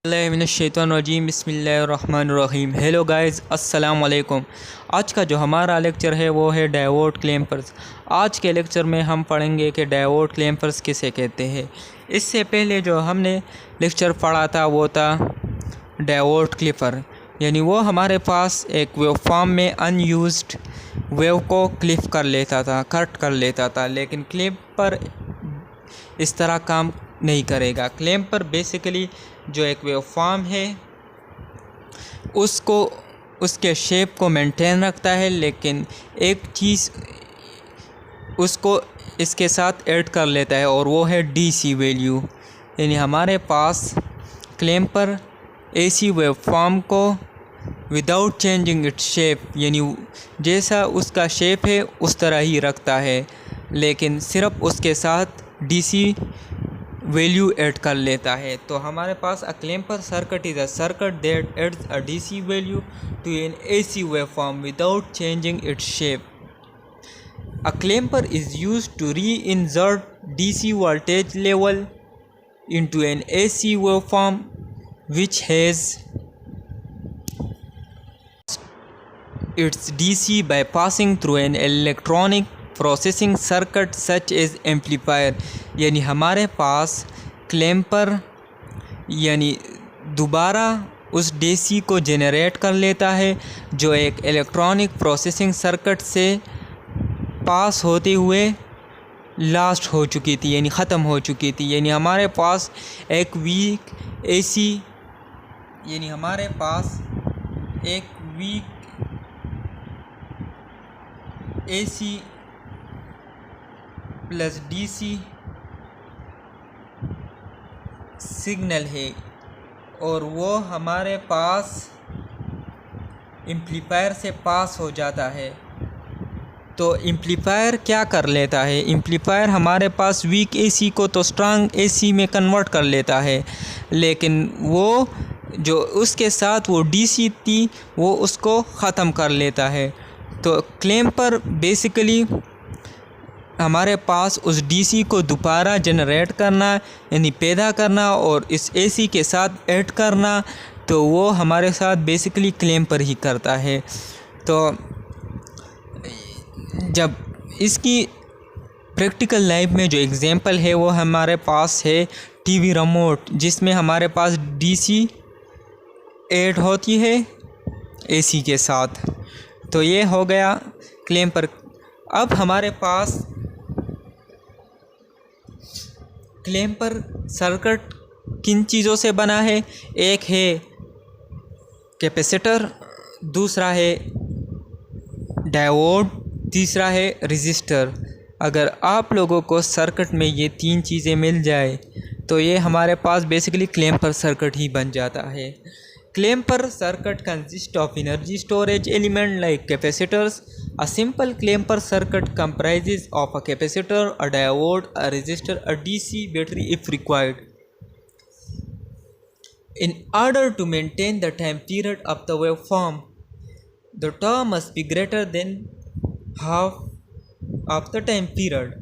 बिस्मिल्लाहिर्रहमानिर्रहीम बिस्मिल्लाहिर्रहमानिर्रहीम। Hello guys, अस्सलाम वालेकुम। आज का जो हमारा लेक्चर है वो है डायोड क्लैंपर्स। आज के लेक्चर में हम पढ़ेंगे कि डायोड क्लैंपर्स किसे कहते हैं। इससे पहले जो हमने लेक्चर पढ़ा था वो था डायोड क्लिपर, यानी वो हमारे पास एक वेव फॉर्म में अनयूज्ड वेव को क्लिप कर लेता था, कट कर लेता था। लेकिन क्लिपर इस तरह काम नहीं करेगा। क्लैंपर बेसिकली जो एक वेव फॉर्म है उसको उसके शेप को मेंटेन रखता है, लेकिन एक चीज़ उसको इसके साथ ऐड कर लेता है और वो है डीसी वैल्यू। यानी हमारे पास क्लैंपर एसी वेव फॉर्म को विदाउट चेंजिंग इट्स शेप, यानी जैसा उसका शेप है उस तरह ही रखता है, लेकिन सिर्फ उसके साथ डीसी वैल्यू ऐड कर लेता है। तो हमारे पास a clamper circuit is a circuit that adds a DC value to an AC wave form without changing its shape. A clamper is used to reinsert DC voltage level into an AC waveform which has its DC by passing through an electronic processing circuit such as amplifier. यानी हमारे पास clamper यानी दोबारा उस DC को generate कर लेता है जो एक इलेक्ट्रॉनिक प्रोसेसिंग सर्किट से पास होते हुए लास्ट हो चुकी थी, यानी ख़त्म हो चुकी थी। यानी हमारे पास एक वीक एसी, यानी हमारे पास एक weak AC plus DC signal है और वो हमारे पास एम्पलीफायर से पास हो जाता है। तो एम्पलीफायर क्या कर लेता है? एम्पलीफायर हमारे पास वीक एसी को तो स्ट्रांग एसी में कन्वर्ट कर लेता है, लेकिन वो जो उसके साथ वो डीसी थी वो उसको ख़त्म कर लेता है। तो क्लैंपर बेसिकली हमारे पास उस डीसी को दोबारा जनरेट करना, यानी पैदा करना और इस एसी के साथ ऐड करना, तो वो हमारे साथ बेसिकली क्लैंपर ही करता है। तो जब इसकी प्रैक्टिकल लाइफ में जो एग्जांपल है वो हमारे पास है टीवी रिमोट, जिसमें हमारे पास डीसी ऐड होती है एसी के साथ। तो ये हो गया क्लैंपर। अब हमारे पास क्लैंपर सर्किट किन चीज़ों से बना है? एक है कैपेसिटर, दूसरा है डायोड, तीसरा है रेजिस्टर। अगर आप लोगों को सर्किट में ये तीन चीज़ें मिल जाए तो ये हमारे पास बेसिकली क्लैंपर सर्किट ही बन जाता है। Clamper circuit consists of energy storage element like capacitors. A simple clamper circuit comprises of a capacitor, a diode, a resistor, a DC battery if required. In order to maintain the time period of the waveform, the term must be greater than half of the time period.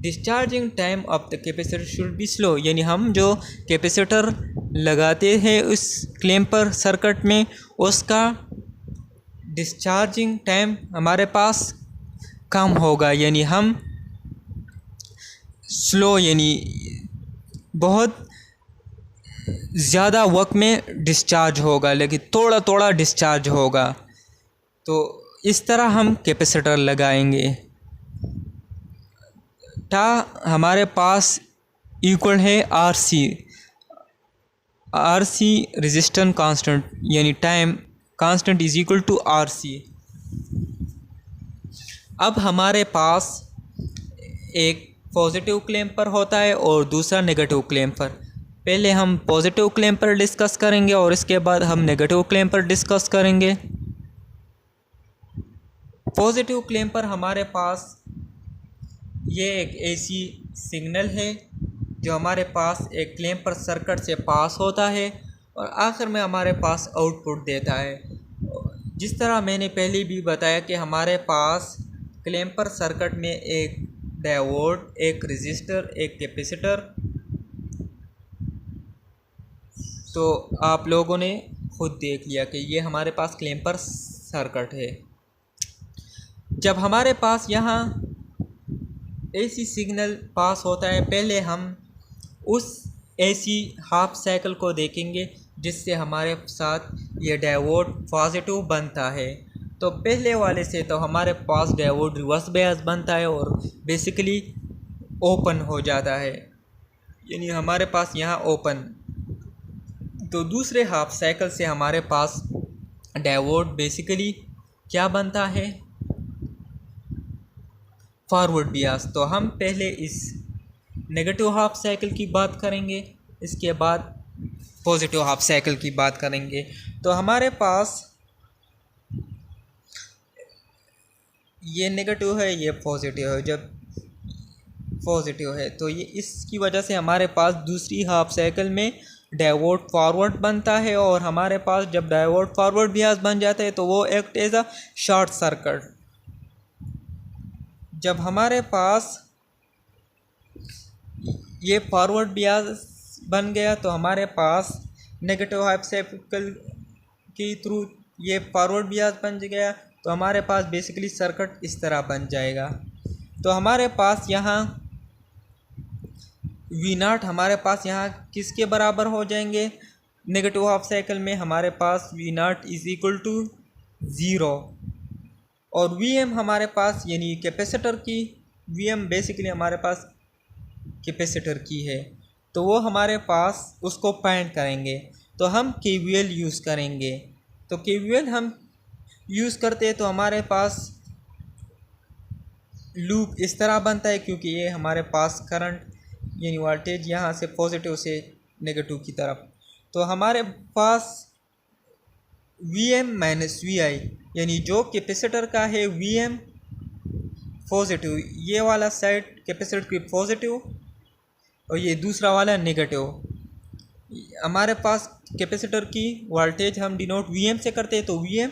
Discharging time of the capacitor should be slow, यानी हम जो capacitor लगाते हैं उस clamper circuit में उसका discharging time हमारे पास कम होगा, यानी हम स्लो यानी बहुत ज़्यादा वक्त में डिस्चार्ज होगा, लेकिन थोड़ा थोड़ा डिस्चार्ज होगा। तो इस तरह हम कैपेसिटर लगाएंगे। हमारे पास इक्वल है आरसी रेजिस्टेंस कांस्टेंट, यानी time constant is equal to RC. अब हमारे पास एक पॉजिटिव क्लैंपर होता है और दूसरा नेगेटिव क्लैंपर। पहले हम पॉजिटिव क्लैंपर डिस्कस करेंगे और इसके बाद हम नेगेटिव क्लैंपर डिस्कस करेंगे। पॉजिटिव क्लैंपर हमारे पास ये एक एसी सिग्नल है जो हमारे पास एक क्लैंपर सर्किट से पास होता है और आखिर में हमारे पास आउटपुट देता है। जिस तरह मैंने पहले भी बताया कि हमारे पास क्लैंपर सर्किट में एक डायोड, एक रेजिस्टर, एक कैपेसिटर तो आप लोगों ने खुद देख लिया कि ये हमारे पास क्लैम्पर सर्किट है। जब हमारे पास यहाँ एसी सिग्नल पास होता है, पहले हम उस एसी हाफ साइकिल को देखेंगे जिससे हमारे साथ ये डायोड पॉजिटिव बनता है। तो पहले वाले से तो हमारे पास डायोड रिवर्स बायस बनता है और बेसिकली ओपन हो जाता है, यानी हमारे पास यहाँ ओपन। तो दूसरे हाफ साइकिल से हमारे पास डायोड बेसिकली क्या बनता है, फॉरवर्ड बियास। तो हम पहले इस नेगेटिव हाफ साइकिल की बात करेंगे, इसके बाद पॉजिटिव हाफ साइकिल की बात करेंगे। तो हमारे पास ये नेगेटिव है, ये पॉजिटिव है। जब पॉजिटिव है तो ये इसकी वजह से हमारे पास दूसरी हाफ साइकिल में डायोड फॉरवर्ड बनता है, और हमारे पास जब डायोड फॉरवर्ड बियास बन जाता है तो वो act as a short circuit. जब हमारे पास ये फॉरवर्ड बियास बन गया तो हमारे पास नेगेटिव हाफ साइकिल के थ्रू ये फॉरवर्ड बियास बन गया, तो हमारे पास बेसिकली सर्किट इस तरह बन जाएगा। तो हमारे पास यहाँ V0 हमारे पास यहाँ किसके बराबर हो जाएंगे, नेगेटिव हाफ साइकिल में हमारे पास V0 इज़ इक्वल टू 0, और Vm हमारे पास यानी कैपेसिटर की, Vm बेसिकली हमारे पास कैपेसिटर की है, तो वो हमारे पास उसको फाइंड करेंगे। तो हम KVL यूज़ करेंगे। तो KVL हम यूज़ करते हैं तो हमारे पास लूप इस तरह बनता है, क्योंकि ये हमारे पास करंट यानी वोल्टेज यहाँ से पॉजिटिव से नेगेटिव की तरफ। तो हमारे पास Vm माइनस Vi यानी जो कैपेसिटर का है Vm पॉजिटिव, ये वाला साइड कैपेसिटर की पॉजिटिव और ये दूसरा वाला नेगेटिव। हमारे पास कैपेसिटर की वोल्टेज हम डिनोट Vm से करते हैं, तो Vm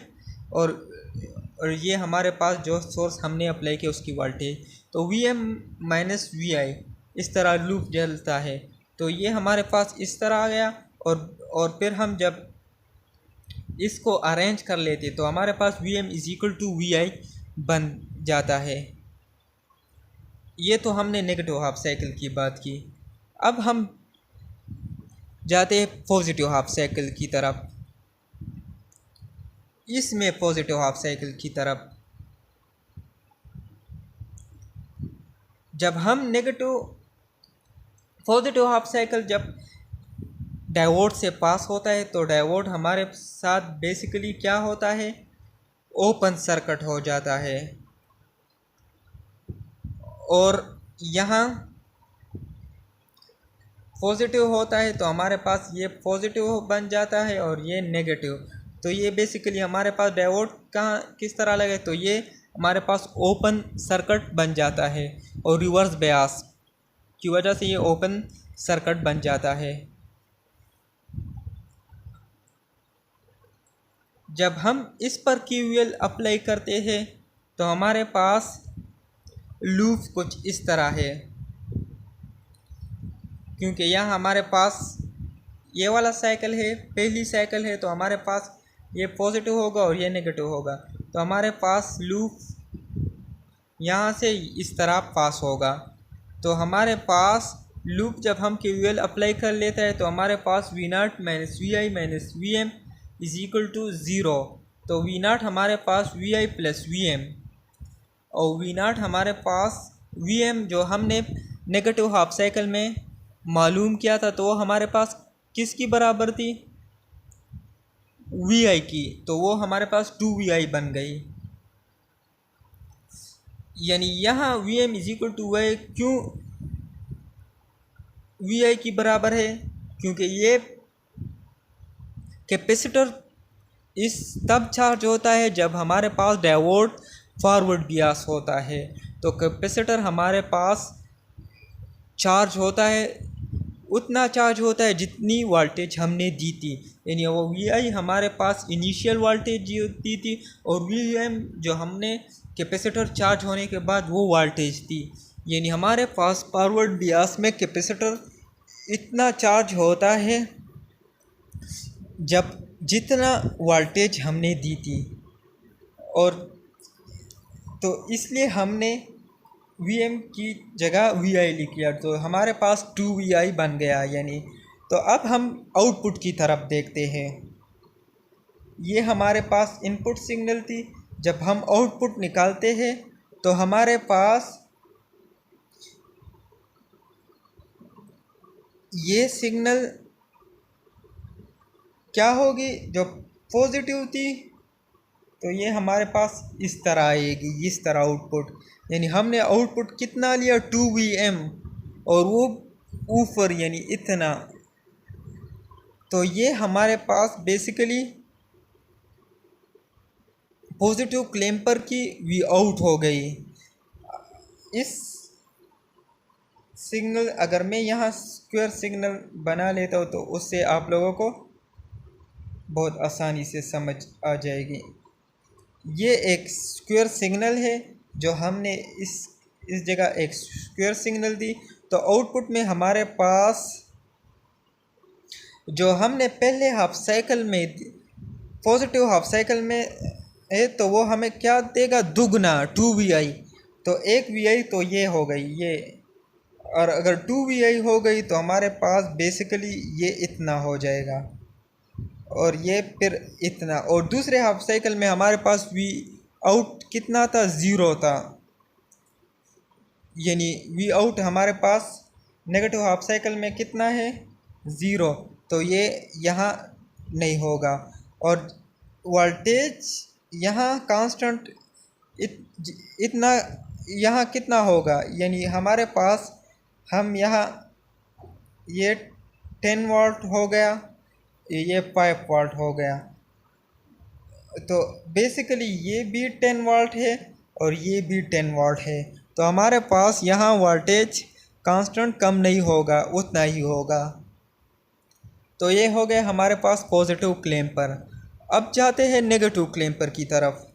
और ये हमारे पास जो सोर्स हमने अप्लाई किया उसकी वोल्टेज, तो Vm माइनस Vi इस तरह लूप चलता है। तो ये हमारे पास इस तरह आ गया, और फिर हम जब इसको अरेंज कर लेते तो हमारे पास Vm is equal to Vi बन जाता है। ये तो हमने नेगेटिव हाफ साइकिल की बात की। अब हम जाते हैं पॉजिटिव हाफ साइकिल की तरफ। इसमें पॉजिटिव हाफ साइकिल की तरफ जब हम पॉजिटिव हाफ साइकिल जब डायोड से पास होता है तो डायोड हमारे साथ बेसिकली क्या होता है, ओपन सर्किट हो जाता है। और यहाँ पॉजिटिव होता है तो हमारे पास ये पॉजिटिव बन जाता है और ये नेगेटिव। तो ये बेसिकली हमारे पास डायोड कहाँ किस तरह लगे, तो ये हमारे पास ओपन सर्किट बन जाता है, और रिवर्स बायस की वजह से ये ओपन सर्किट बन जाता है। जब हम इस पर KVL अप्लाई करते हैं तो हमारे पास लूप कुछ इस तरह है, क्योंकि यहाँ हमारे पास ये वाला साइकिल है, पहली साइकिल है, तो हमारे पास ये पॉजिटिव होगा और ये नेगेटिव होगा। तो हमारे पास लूप यहाँ से इस तरह पास होगा। तो हमारे पास लूप जब हम KVL अप्लाई कर लेते हैं तो हमारे पास V0 minus Vi minus Vm is equal to 0। तो V0 हमारे पास Vi प्लस Vm, और V0 हमारे पास Vm जो हमने नेगेटिव हाफ साइकिल में मालूम किया था, तो वो हमारे पास किसकी बराबर थी, Vi की। तो वो हमारे पास 2Vi बन गई। यानी यहाँ Vm is equal to Vi क्यों Vi की बराबर है, क्योंकि ये कैपेसिटर इस तब चार्ज होता है जब हमारे पास डायोड फॉरवर्ड बियास होता है। तो कैपेसिटर हमारे पास चार्ज होता है, उतना चार्ज होता है जितनी वोल्टेज हमने दी थी, यानी वो Vi हमारे पास इनिशियल वोल्टेज दी थी, और Vm जो हमने कैपेसिटर चार्ज होने के बाद वो वोल्टेज थी। यानी हमारे पास फॉरवर्ड बियास में कैपेसिटर इतना चार्ज होता है जब जितना वोल्टेज हमने दी थी, और तो इसलिए हमने Vm की जगह Vi लिख लिया, तो हमारे पास 2Vi बन गया। यानी तो अब हम आउटपुट की तरफ देखते हैं। ये हमारे पास इनपुट सिग्नल थी। जब हम आउटपुट निकालते हैं तो हमारे पास ये सिग्नल क्या होगी, जो पॉजिटिव थी तो ये हमारे पास इस तरह आएगी, इस तरह आउटपुट। यानी हमने आउटपुट कितना लिया, 2Vm, और वो ऊपर यानी इतना। तो ये हमारे पास बेसिकली पॉजिटिव क्लैम्पर की वी आउट हो गई। इस सिग्नल अगर मैं यहाँ स्क्वायर सिग्नल बना लेता हूँ तो उससे आप लोगों को बहुत आसानी से समझ आ जाएगी। ये एक स्क्वायर सिग्नल है जो हमने इस जगह एक स्क्वायर सिग्नल दी। तो आउटपुट में हमारे पास जो हमने पहले हाफ साइकिल में पॉजिटिव हाफ साइकिल में है, तो वो हमें क्या देगा, दुगना 2Vi। तो एक Vi तो ये हो गई ये, और अगर 2Vi हो गई तो हमारे पास बेसिकली ये इतना हो जाएगा, और ये फिर इतना। और दूसरे हाफ साइकिल में हमारे पास वी आउट कितना था, 0 था। यानी वी आउट हमारे पास नेगेटिव हाफ साइकिल में कितना है, 0। तो ये यहाँ नहीं होगा। और वोल्टेज यहाँ कांस्टेंट इतना यहाँ कितना होगा, यानी हमारे पास हम यहाँ ये 10 वोल्ट हो गया, ये 5 वोल्ट हो गया। तो बेसिकली ये भी 10 वोल्ट है और ये भी 10 वोल्ट है। तो हमारे पास यहाँ वोल्टेज कांस्टेंट कम नहीं होगा, उतना ही होगा। तो ये हो गया हमारे पास पॉजिटिव क्लैम्पर। अब जाते हैं नेगेटिव क्लैम्पर की तरफ।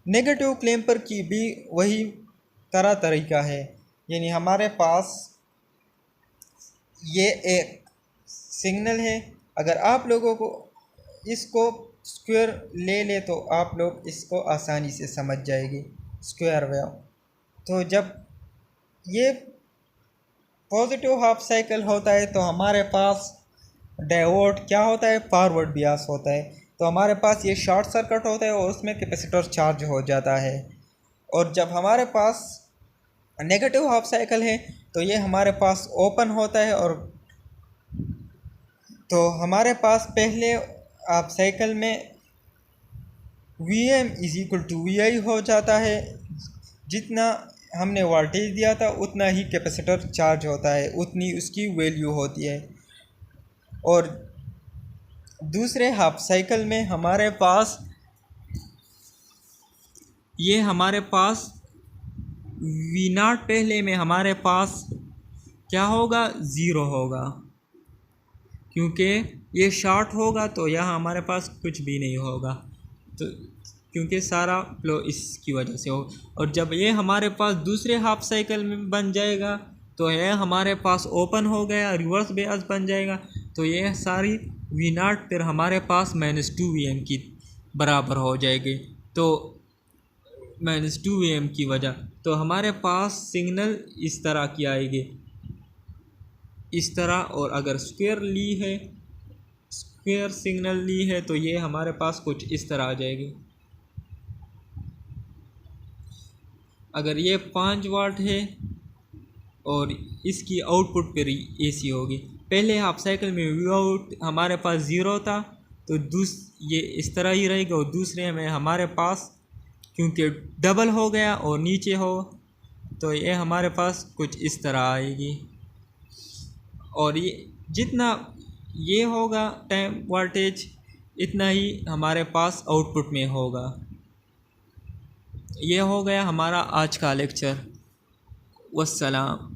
नेगेटिव क्लैम्पर की भी वही तरीका है। यानी हमारे पास ये एक सिग्नल है, अगर आप लोगों को इसको स्क्वायर ले ले तो आप लोग इसको आसानी से समझ जाएगी, स्क्वायर वेव। तो जब ये पॉजिटिव हाफ साइकिल होता है तो हमारे पास डायोड क्या होता है, फॉरवर्ड बियास होता है। तो हमारे पास ये शॉर्ट सर्किट होता है और उसमें कैपेसिटर चार्ज हो जाता है। और जब हमारे पास नेगेटिव हाफ साइकिल है तो ये हमारे पास ओपन होता है, और तो हमारे पास पहले हाफ साइकिल में Vm = Vi हो जाता है। जितना हमने वोल्टेज दिया था उतना ही कैपेसिटर चार्ज होता है, उतनी उसकी वैल्यू होती है। और दूसरे हाफ साइकिल में हमारे पास V0 पहले में हमारे पास क्या होगा, 0 होगा, क्योंकि ये शॉर्ट होगा तो यहाँ हमारे पास कुछ भी नहीं होगा, तो क्योंकि सारा फ्लो इसकी वजह से हो। और जब ये हमारे पास दूसरे हाफ साइकिल में बन जाएगा तो ये हमारे पास ओपन हो गया, रिवर्स बियास बन जाएगा। तो ये सारी V0 फिर हमारे पास -2Vm की बराबर हो जाएगी। तो -2Vm की वजह, तो हमारे पास सिग्नल इस तरह की आएगी, इस तरह। और अगर स्क्वायर सिग्नल ली है तो ये हमारे पास कुछ इस तरह आ जाएगी। अगर ये 5 वाट है और इसकी आउटपुट पर AC होगी। पहले हाफ साइकिल में V आउट हमारे पास 0 था, तो ये इस तरह ही रहेगा। और दूसरे में हमारे पास क्योंकि डबल हो गया और नीचे हो, तो ये हमारे पास कुछ इस तरह आएगी। और ये जितना ये होगा टाइम वोल्टेज, इतना ही हमारे पास आउटपुट में होगा। ये हो गया हमारा आज का लेक्चर। वस्सलाम।